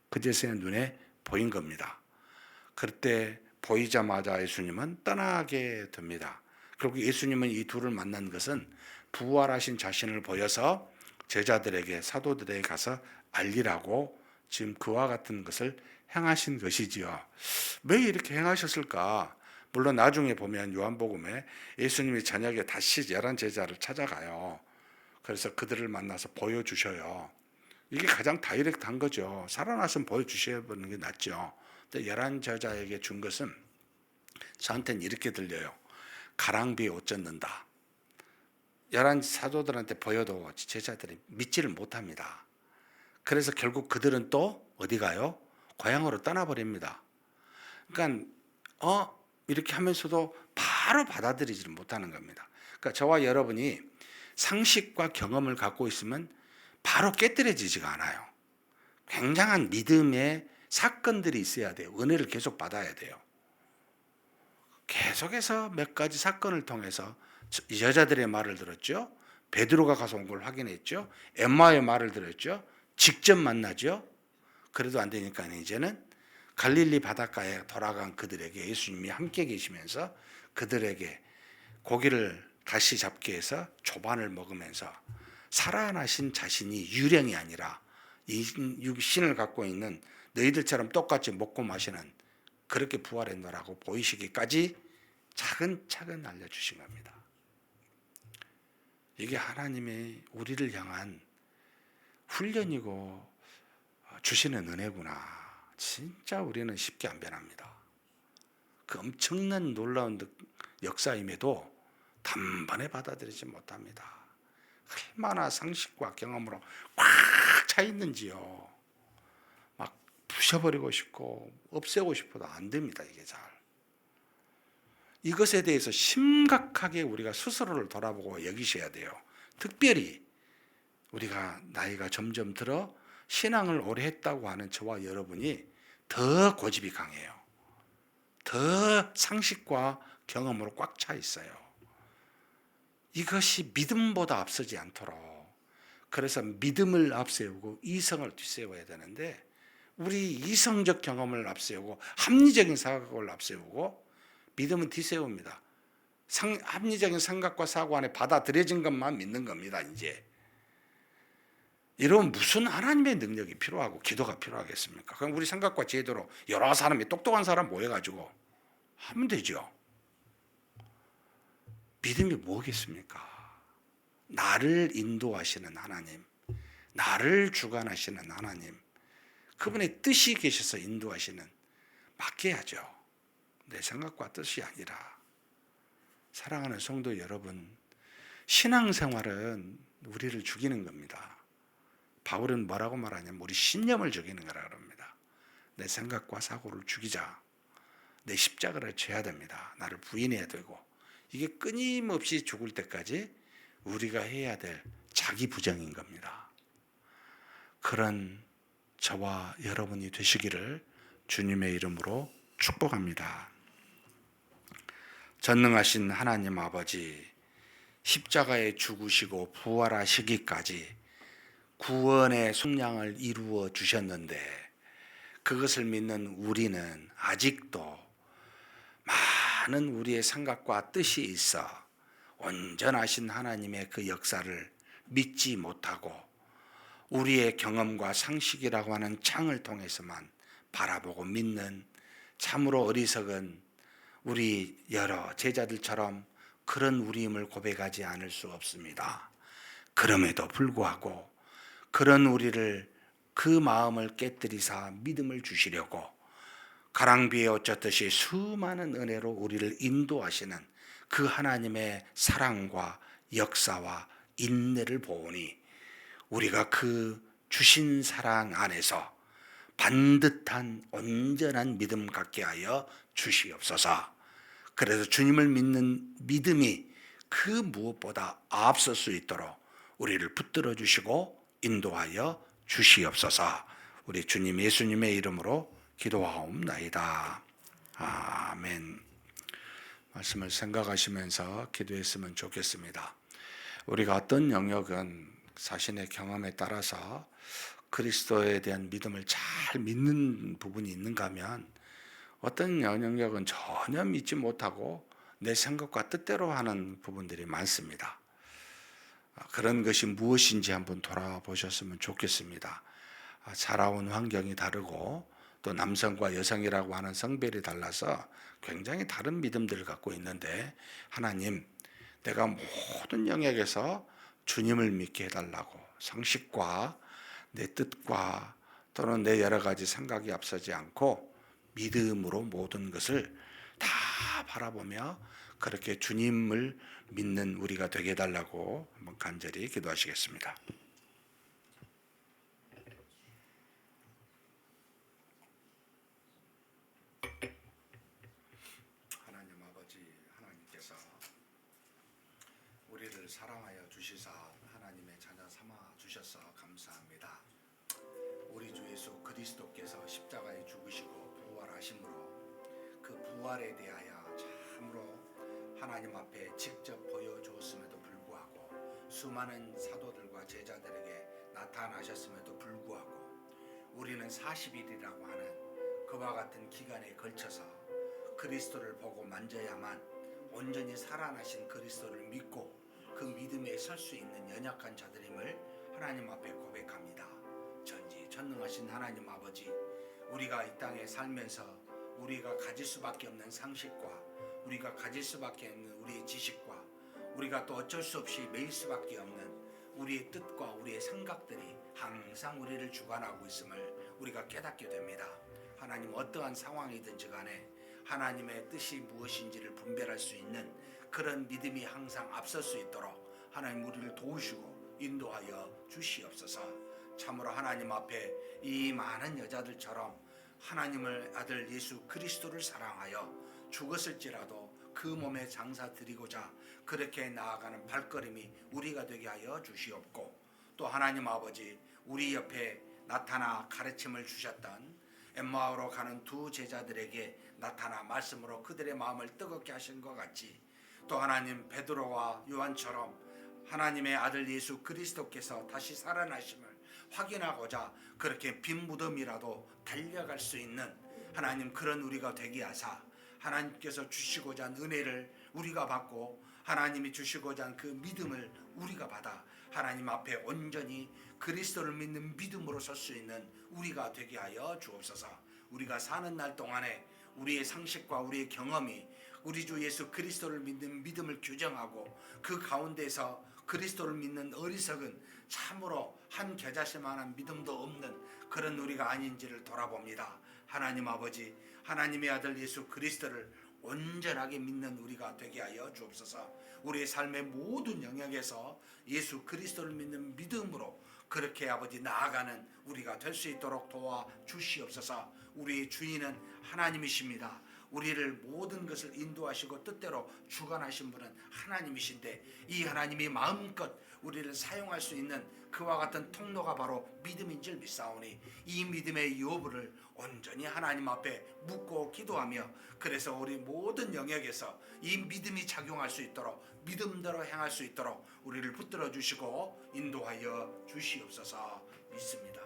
그제서야 눈에 보인 겁니다. 그때 보이자마자 예수님은 떠나게 됩니다. 그리고 예수님은 이 둘을 만난 것은 부활하신 자신을 보여서 제자들에게 사도들에게 가서 알리라고 지금 그와 같은 것을 행하신 것이지요. 왜 이렇게 행하셨을까? 물론 나중에 보면 요한복음에 예수님이 저녁에 다시 11 제자를 찾아가요. 그래서 그들을 만나서 보여주셔요. 이게 가장 다이렉트한 거죠. 살아났으면 보여주셔야 하는 게 낫죠. 근데 11 제자에게 준 것은 저한테는 이렇게 들려요. 가랑비에 옷 젖는다. 11 사도들한테 보여도 제자들이 믿지를 못합니다. 그래서 결국 그들은 또 어디 가요? 고향으로 떠나버립니다. 그러니까 이렇게 하면서도 바로 받아들이지를 못하는 겁니다. 그러니까 저와 여러분이 상식과 경험을 갖고 있으면 바로 깨뜨려지지가 않아요. 굉장한 믿음의 사건들이 있어야 돼요. 은혜를 계속 받아야 돼요. 계속해서 몇 가지 사건을 통해서 여자들의 말을 들었죠. 베드로가 가서 온 걸 확인했죠. 엠마의 말을 들었죠. 직접 만나죠. 그래도 안 되니까 이제는 갈릴리 바닷가에 돌아간 그들에게 예수님이 함께 계시면서 그들에게 고기를 다시 잡게 해서 조반을 먹으면서 살아나신 자신이 유령이 아니라 이 육신을 갖고 있는 너희들처럼 똑같이 먹고 마시는 그렇게 부활했노라고 보이시기까지 차근차근 알려주신 겁니다. 이게 하나님의 우리를 향한 훈련이고 주시는 은혜구나. 진짜 우리는 쉽게 안 변합니다. 그 엄청난 놀라운 역사임에도 단번에 받아들이지 못합니다. 얼마나 상식과 경험으로 꽉 차 있는지요. 막 부셔버리고 싶고 없애고 싶어도 안 됩니다. 이게 잘. 이것에 대해서 심각하게 우리가 스스로를 돌아보고 여기셔야 돼요. 특별히 우리가 나이가 점점 들어 신앙을 오래 했다고 하는 저와 여러분이 더 고집이 강해요. 더 상식과 경험으로 꽉 차 있어요. 이것이 믿음보다 앞서지 않도록 그래서 믿음을 앞세우고 이성을 뒤세워야 되는데 우리 이성적 경험을 앞세우고 합리적인 사고를 앞세우고 믿음은 뒤세웁니다. 합리적인 생각과 사고 안에 받아들여진 것만 믿는 겁니다. 이제 이러면 무슨 하나님의 능력이 필요하고 기도가 필요하겠습니까? 그럼 우리 생각과 제대로 여러 사람이 똑똑한 사람 모여가지고 하면 되죠. 믿음이 뭐겠습니까? 나를 인도하시는 하나님, 나를 주관하시는 하나님, 그분의 뜻이 계셔서 인도하시는 맡겨야죠. 내 생각과 뜻이 아니라. 사랑하는 성도 여러분, 신앙생활은 우리를 죽이는 겁니다. 바울은 뭐라고 말하냐면 우리 신념을 죽이는 거라 그럽니다. 내 생각과 사고를 죽이자. 내 십자가를 져야 됩니다. 나를 부인해야 되고 이게 끊임없이 죽을 때까지 우리가 해야 될 자기 부정인 겁니다. 그런 저와 여러분이 되시기를 주님의 이름으로 축복합니다. 전능하신 하나님 아버지, 십자가에 죽으시고 부활하시기까지 구원의 속량을 이루어 주셨는데, 그것을 믿는 우리는 아직도 많은 우리의 생각과 뜻이 있어 온전하신 하나님의 그 역사를 믿지 못하고 우리의 경험과 상식이라고 하는 창을 통해서만 바라보고 믿는 참으로 어리석은 우리 여러 제자들처럼 그런 우리임을 고백하지 않을 수 없습니다. 그럼에도 불구하고 그런 우리를, 그 마음을 깨뜨리사 믿음을 주시려고 가랑비에 어쩌듯이 수많은 은혜로 우리를 인도하시는 그 하나님의 사랑과 역사와 인내를 보오니, 우리가 그 주신 사랑 안에서 반듯한 온전한 믿음 갖게 하여 주시옵소서. 그래서 주님을 믿는 믿음이 그 무엇보다 앞설 수 있도록 우리를 붙들어 주시고 인도하여 주시옵소서. 우리 주님 예수님의 이름으로 기도하옵나이다. 아멘. 말씀을 생각하시면서 기도했으면 좋겠습니다. 우리가 어떤 영역은 자신의 경험에 따라서 그리스도에 대한 믿음을 잘 믿는 부분이 있는가 하면, 어떤 영역은 전혀 믿지 못하고 내 생각과 뜻대로 하는 부분들이 많습니다. 그런 것이 무엇인지 한번 돌아보셨으면 좋겠습니다. 자라온 환경이 다르고 또 남성과 여성이라고 하는 성별이 달라서 굉장히 다른 믿음들을 갖고 있는데, 하나님, 내가 모든 영역에서 주님을 믿게 해달라고, 상식과 내 뜻과 또는 내 여러 가지 생각이 앞서지 않고 믿음으로 모든 것을 다 바라보며 그렇게 주님을 믿는 우리가 되게 해달라고 한번 간절히 기도하시겠습니다. 하나님 아버지, 하나님께서 우리를 사랑하여 주시사 하나님의 자녀 삼아 주셔서 감사합니다. 우리 주 예수 그리스도께서 십자가에 죽으시고 부활하심으로 그 부활에 대하여 참으로 하나님 앞에 직접 보여주었음에도 불구하고, 수많은 사도들과 제자들에게 나타나셨음에도 불구하고, 우리는 40일이라고 하는 그와 같은 기간에 걸쳐서 그리스도를 보고 만져야만 온전히 살아나신 그리스도를 믿고 그 믿음에 설 수 있는 연약한 자들임을 하나님 앞에 고백합니다. 전지전능하신 하나님 아버지, 우리가 이 땅에 살면서 우리가 가질 수밖에 없는 상식과 우리가 가질 수밖에 없는 우리의 지식과 우리가 또 어쩔 수 없이 매일 수밖에 없는 우리의 뜻과 우리의 생각들이 항상 우리를 주관하고 있음을 우리가 깨닫게 됩니다. 하나님, 어떠한 상황이든지 간에 하나님의 뜻이 무엇인지를 분별할 수 있는 그런 믿음이 항상 앞설 수 있도록 하나님 우리를 도우시고 인도하여 주시옵소서. 참으로 하나님 앞에 이 많은 여자들처럼 하나님을 아들 예수 그리스도를 사랑하여 죽었을지라도 그 몸에 장사 드리고자 그렇게 나아가는 발걸음이 우리가 되게 하여 주시옵고, 또 하나님 아버지, 우리 옆에 나타나 가르침을 주셨던 엠마오로 가는 두 제자들에게 나타나 말씀으로 그들의 마음을 뜨겁게 하신 것 같이, 또 하나님 베드로와 요한처럼 하나님의 아들 예수 그리스도께서 다시 살아나심을 확인하고자 그렇게 빈 무덤이라도 달려갈 수 있는 하나님 그런 우리가 되게 하사, 하나님께서 주시고자 한 은혜를 우리가 받고 하나님이 주시고자 한 그 믿음을 우리가 받아 하나님 앞에 온전히 그리스도를 믿는 믿음으로 설 수 있는 우리가 되게 하여 주옵소서. 우리가 사는 날 동안에 우리의 상식과 우리의 경험이 우리 주 예수 그리스도를 믿는 믿음을 규정하고 그 가운데서 그리스도를 믿는 어리석은 참으로 한 겨자씨만한 믿음도 없는 그런 우리가 아닌지를 돌아봅니다. 하나님 아버지, 하나님의 아들 예수 그리스도를 온전하게 믿는 우리가 되게 하여 주옵소서. 우리의 삶의 모든 영역에서 예수 그리스도를 믿는 믿음으로 그렇게 아버지 나아가는 우리가 될 수 있도록 도와 주시옵소서. 우리의 주인은 하나님이십니다. 우리를 모든 것을 인도하시고 뜻대로 주관하신 분은 하나님이신데, 이 하나님이 마음껏 우리를 사용할 수 있는 그와 같은 통로가 바로 믿음인 줄 믿사오니, 이 믿음의 여부를 온전히 하나님 앞에 묻고 기도하며, 그래서 우리 모든 영역에서 이 믿음이 작용할 수 있도록, 믿음대로 행할 수 있도록 우리를 붙들어 주시고 인도하여 주시옵소서 믿습니다.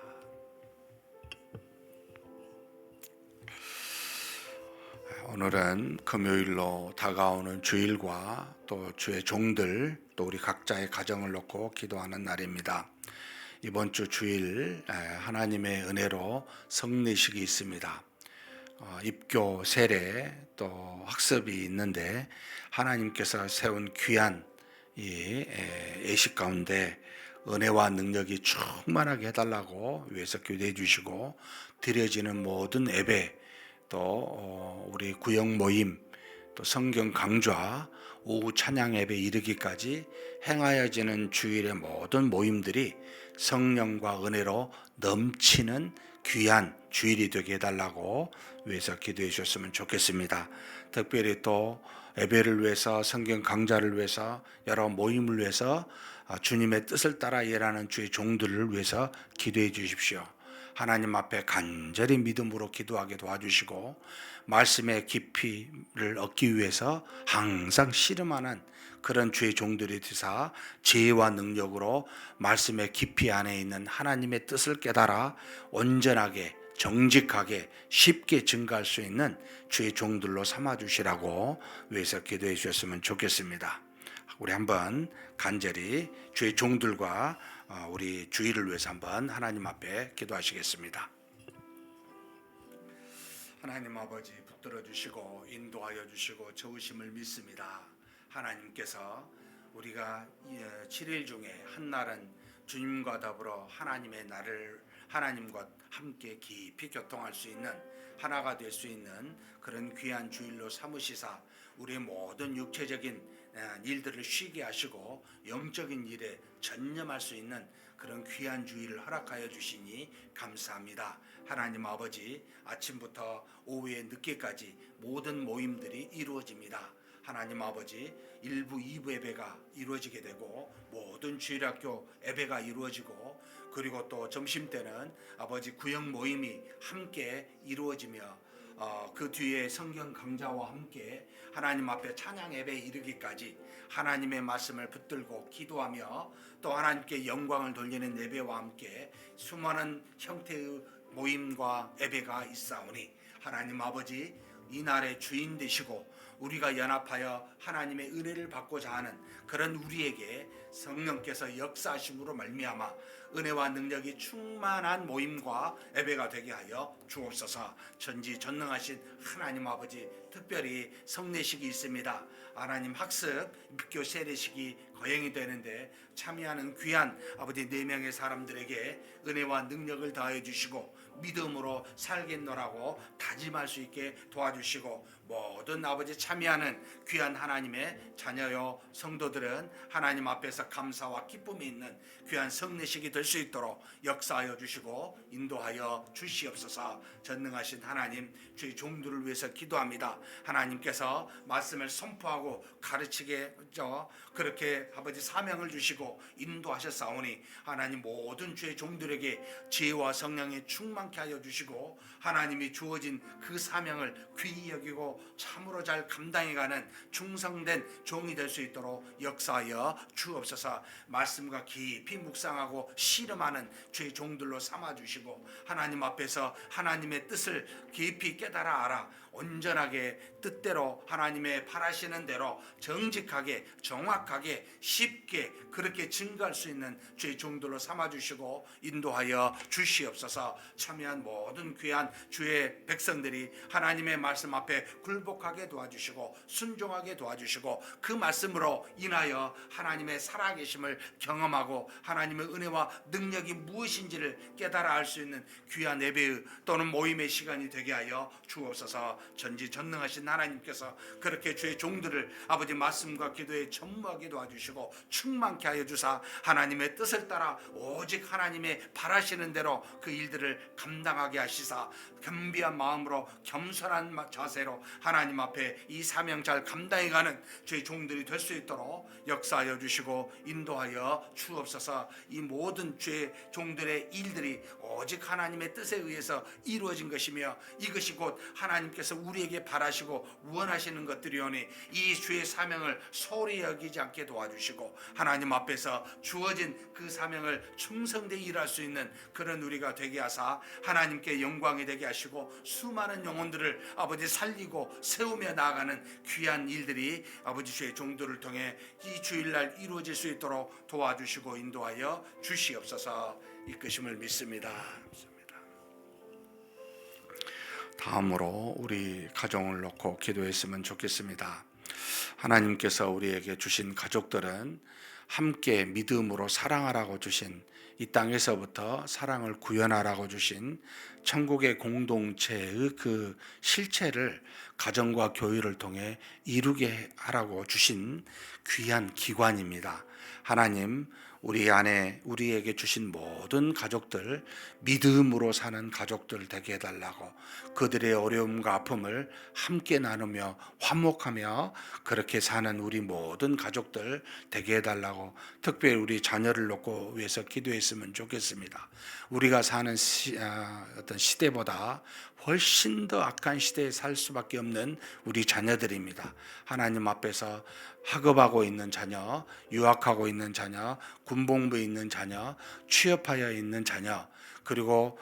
오늘은 금요일로 다가오는 주일과 또 주의 종들, 또 우리 각자의 가정을 놓고 기도하는 날입니다. 이번 주 주일 하나님의 은혜로 성례식이 있습니다. 입교, 세례, 또 학습이 있는데, 하나님께서 세운 귀한 이 예식 가운데 은혜와 능력이 충만하게 해달라고 위해서 기도해 주시고, 드려지는 모든 예배, 또 우리 구역 모임, 또 성경 강좌, 오후 찬양 예배 이르기까지 행하여지는 주일의 모든 모임들이 성령과 은혜로 넘치는 귀한 주일이 되게 해달라고 위해서 기도해 주셨으면 좋겠습니다. 특별히 또 예배를 위해서, 성경 강좌를 위해서, 여러 모임을 위해서 주님의 뜻을 따라 일하는 주의 종들을 위해서 기도해 주십시오. 하나님 앞에 간절히 믿음으로 기도하게 도와주시고, 말씀의 깊이를 얻기 위해서 항상 씨름하는 그런 주의 종들이 되사 지혜와 능력으로 말씀의 깊이 안에 있는 하나님의 뜻을 깨달아 온전하게, 정직하게, 쉽게 증거할 수 있는 주의 종들로 삼아주시라고 위해서 기도해 주셨으면 좋겠습니다. 우리 한번 간절히 주의 종들과 우리 주일을 위해서 한번 하나님 앞에 기도하시겠습니다. 하나님 아버지, 붙들어 주시고 인도하여 주시고 저으심을 믿습니다. 하나님께서 우리가 7일 중에 한 날은 주님과 더불어 하나님의 날을 하나님과 함께 깊이 교통할 수 있는, 하나가 될 수 있는 그런 귀한 주일로 삼으시사 우리의 모든 육체적인 일들을 쉬게 하시고 영적인 일에 전념할 수 있는 그런 귀한 주일을 허락하여 주시니 감사합니다. 하나님 아버지, 아침부터 오후에 늦게까지 모든 모임들이 이루어집니다. 하나님 아버지, 1부, 2부 예배가 이루어지게 되고 모든 주일학교 예배가 이루어지고, 그리고 또 점심때는 아버지 구역 모임이 함께 이루어지며, 그 뒤에 성경 강좌와 함께 하나님 앞에 찬양 예배에 이르기까지 하나님의 말씀을 붙들고 기도하며, 또 하나님께 영광을 돌리는 예배와 함께 수많은 형태의 모임과 예배가 있사오니, 하나님 아버지, 이 날의 주인 되시고 우리가 연합하여 하나님의 은혜를 받고자 하는 그런 우리에게 성령께서 역사하심으로 말미암아 은혜와 능력이 충만한 모임과 예배가 되게 하여 주옵소서. 전지전능하신 하나님 아버지, 특별히 성례식이 있습니다. 하나님 학습, 입교 세례식이 거행이 되는데 참여하는 귀한 아버지 4명의 사람들에게 은혜와 능력을 더해 주시고 믿음으로 살겠노라고 다짐할 수 있게 도와주시고, 모든 아버지 참여하는 귀한 하나님의 자녀요 성도들은 하나님 앞에서 감사와 기쁨이 있는 귀한 성례식이 될 수 있도록 역사하여 주시고 인도하여 주시옵소서. 전능하신 하나님, 주의 종들을 위해서 기도합니다. 하나님께서 말씀을 선포하고 가르치게 그렇게 아버지 사명을 주시고 인도하셨사오니, 하나님 모든 주의 종들에게 지혜와 성령이 충만케 하여 주시고 하나님이 주어진 그 사명을 귀히 여기고 참으로 잘 감당해가는 충성된 종이 될 수 있도록 역사하여 주옵소서. 말씀과 깊이 묵상하고 씨름하는 주의 종들로 삼아주시고, 하나님 앞에서 하나님의 뜻을 깊이 깨달아 알아 온전하게 뜻대로 하나님의 바라시는 대로 정직하게, 정확하게, 쉽게 그렇게 증거할 수 있는 주의 종들로 삼아주시고 인도하여 주시옵소서. 참여한 모든 귀한 주의 백성들이 하나님의 말씀 앞에 굴복하게 도와주시고 순종하게 도와주시고, 그 말씀으로 인하여 하나님의 살아계심을 경험하고 하나님의 은혜와 능력이 무엇인지를 깨달아 알 수 있는 귀한 예배 또는 모임의 시간이 되게 하여 주옵소서. 전지전능하신 하나님께서 그렇게 주의 종들을 아버지 말씀과 기도에 전무하게 도와주시고 충만케 하여 주사 하나님의 뜻을 따라 오직 하나님의 바라시는 대로 그 일들을 감당하게 하시사 겸비한 마음으로 겸손한 자세로 하나님 앞에 이 사명 잘 감당해가는 주의 종들이 될 수 있도록 역사하여 주시고 인도하여 주옵소서. 이 모든 주의 종들의 일들이 오직 하나님의 뜻에 의해서 이루어진 것이며 이것이 곧 하나님께서 우리에게 바라시고 원하시는 것들이오니 이 주의 사명을 소홀히 여기지 않게 도와주시고 하나님 앞에서 주어진 그 사명을 충성되이 일할 수 있는 그런 우리가 되게 하사 하나님께 영광이 되게 하시고 수많은 영혼들을 아버지 살리고 세우며 나아가는 귀한 일들이 아버지 주의 종들을 통해 이 주일날 이루어질 수 있도록 도와주시고 인도하여 주시옵소서. 이끄심을 믿습니다. 다음으로 우리 가정을 놓고 기도했으면 좋겠습니다. 하나님께서 우리에게 주신 가족들은 함께 믿음으로 사랑하라고 주신 이 땅에서부터 사랑을 구현하라고 주신 천국의 공동체의 그 실체를 가정과 교회를 통해 이루게 하라고 주신 귀한 기관입니다. 하나님, 우리 안에 우리에게 주신 모든 가족들 믿음으로 사는 가족들 되게 해달라고, 그들의 어려움과 아픔을 함께 나누며 화목하며 그렇게 사는 우리 모든 가족들 되게 해달라고 특별히 우리 자녀를 놓고 위해서 기도했으면 좋겠습니다. 우리가 사는 어떤 시대보다 훨씬 더 악한 시대에 살 수밖에 없는 우리 자녀들입니다. 하나님 앞에서 학업하고 있는 자녀, 유학하고 있는 자녀, 군복무에 있는 자녀, 취업하여 있는 자녀, 그리고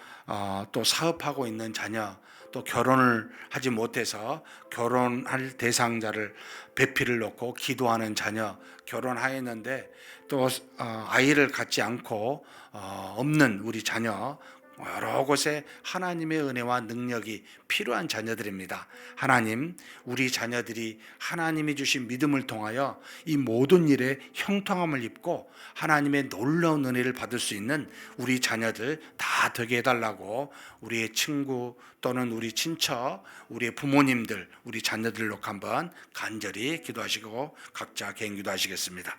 또 사업하고 있는 자녀, 또 결혼을 하지 못해서 결혼할 대상자를 배필을 놓고 기도하는 자녀, 결혼하였는데 또 아이를 갖지 않고 없는 우리 자녀, 여러 곳에 하나님의 은혜와 능력이 필요한 자녀들입니다. 하나님, 우리 자녀들이 하나님이 주신 믿음을 통하여 이 모든 일에 형통함을 입고 하나님의 놀라운 은혜를 받을 수 있는 우리 자녀들 다 되게 해달라고 우리의 친구 또는 우리 친척, 우리의 부모님들, 우리 자녀들 놓고 한번 간절히 기도하시고 각자 개인 기도하시겠습니다.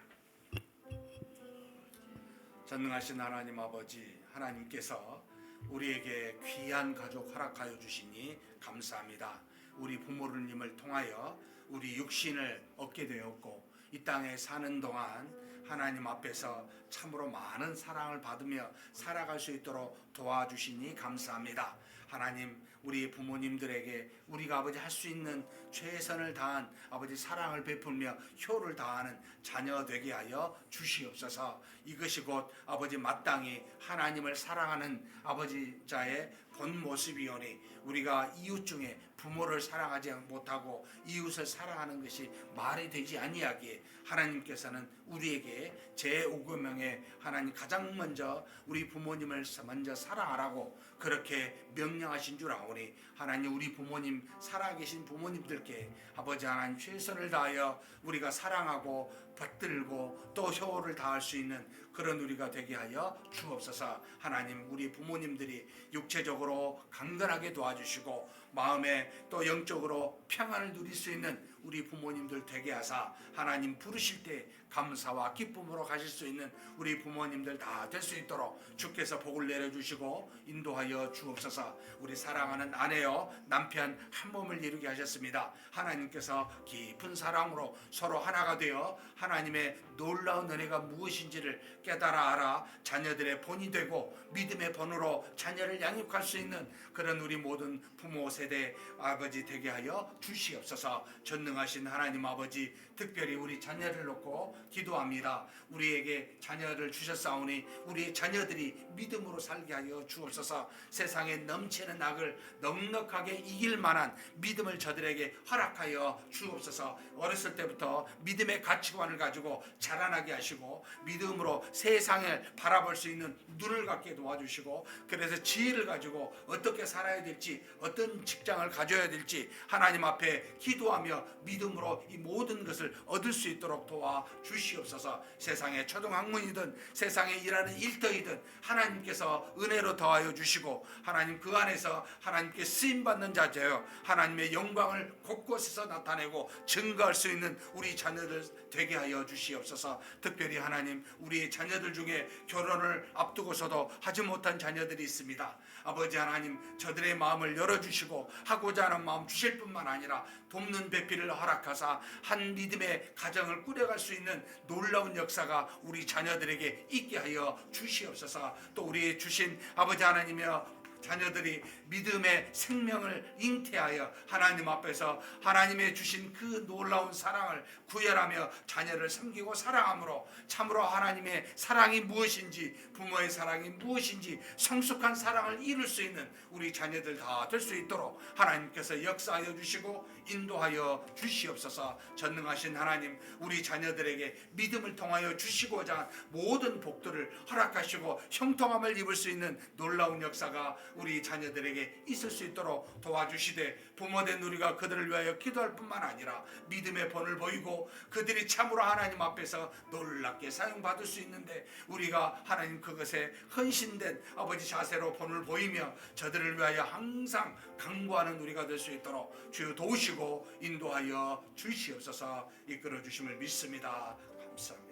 전능하신 하나님 아버지, 하나님께서 우리에게 귀한 가족 허락하여 주시니 감사합니다. 우리 부모님을 통하여 우리 육신을 얻게 되었고 이 땅에 사는 동안 하나님 앞에서 참으로 많은 사랑을 받으며 살아갈 수 있도록 도와주시니 감사합니다. 하나님, 우리 부모님들에게 우리가 아버지 할 수 있는 최선을 다한 아버지 사랑을 베풀며 효를 다하는 자녀 되게 하여 주시옵소서. 이것이 곧 아버지 마땅히 하나님을 사랑하는 아버지 자의 본 모습이오니 우리가 이웃 중에 부모를 사랑하지 못하고 이웃을 사랑하는 것이 말이 되지 아니하기에 하나님께서는 우리에게 제5계명에 하나님 가장 먼저 우리 부모님을 먼저 사랑하라고 그렇게 명령하신 줄 아오니 하나님, 우리 부모님 살아계신 부모님들께 아버지 하나님 최선을 다하여 우리가 사랑하고 받들고 또 효를 다할 수 있는 그런 우리가 되게 하여 주옵소서. 하나님, 우리 부모님들이 육체적으로 강건하게 도와주시고 마음에 또 영적으로 평안을 누릴 수 있는 우리 부모님들 되게 하사 하나님 부르실 때 감사와 기쁨으로 가실 수 있는 우리 부모님들 다 될 수 있도록 주께서 복을 내려주시고 인도하여 주옵소서. 우리 사랑하는 아내여 남편 한 몸을 이루게 하셨습니다. 하나님께서 깊은 사랑으로 서로 하나가 되어 하나님의 놀라운 은혜가 무엇인지를 깨달아 알아 자녀들의 본이 되고 믿음의 본으로 자녀를 양육할 수 있는 그런 우리 모든 부모 세대 아버지 되게 하여 주시옵소서. 전능하신 하나님 아버지, 특별히 우리 자녀를 놓고 기도합니다. 우리에게 자녀를 주셨사오니 우리 자녀들이 믿음으로 살게 하여 주옵소서. 세상에 넘치는 악을 넉넉하게 이길 만한 믿음을 저들에게 허락하여 주옵소서. 어렸을 때부터 믿음의 가치관을 가지고 자라나게 하시고 믿음으로 세상을 바라볼 수 있는 눈을 갖게 도와주시고 그래서 지혜를 가지고 어떻게 살아야 될지 어떤 직장을 가져야 될지 하나님 앞에 기도하며 믿음으로 이 모든 것을 얻을 수 있도록 도와주시옵소서. 세상의 초등학문이든 세상에 일하는 일터이든 하나님께서 은혜로 더하여 주시고 하나님 그 안에서 하나님께 쓰임받는 자제요 하나님의 영광을 곳곳에서 나타내고 증거할 수 있는 우리 자녀들 되게 하여 주시옵소서. 특별히 하나님 우리의 자녀들 중에 결혼을 앞두고서도 하지 못한 자녀들이 있습니다. 아버지 하나님 저들의 마음을 열어주시고 하고자 하는 마음 주실 뿐만 아니라 돕는 배필을 허락하사 한 믿음의 가정을 꾸려갈 수 있는 놀라운 역사가 우리 자녀들에게 있게 하여 주시옵소서. 또 우리 주신 아버지 하나님이여 자녀들이 믿음의 생명을 잉태하여 하나님 앞에서 하나님의 주신 그 놀라운 사랑을 구별하며 자녀를 섬기고 사랑함으로 참으로 하나님의 사랑이 무엇인지 부모의 사랑이 무엇인지 성숙한 사랑을 이룰 수 있는 우리 자녀들 다 될 수 있도록 하나님께서 역사하여 주시고 인도하여 주시옵소서. 전능하신 하나님 우리 자녀들에게 믿음을 통하여 주시고자 한 모든 복들을 허락하시고 형통함을 입을 수 있는 놀라운 역사가 우리 자녀들에게 있을 수 있도록 도와주시되 부모된 우리가 그들을 위하여 기도할 뿐만 아니라 믿음의 본을 보이고 그들이 참으로 하나님 앞에서 놀랍게 사용받을 수 있는데 우리가 하나님 그것에 헌신된 아버지 자세로 본을 보이며 저들을 위하여 항상 강구하는 우리가 될 수 있도록 주여 도우시고 인도하여 주시옵소서. 이끌어 주심을 믿습니다. 감사합니다.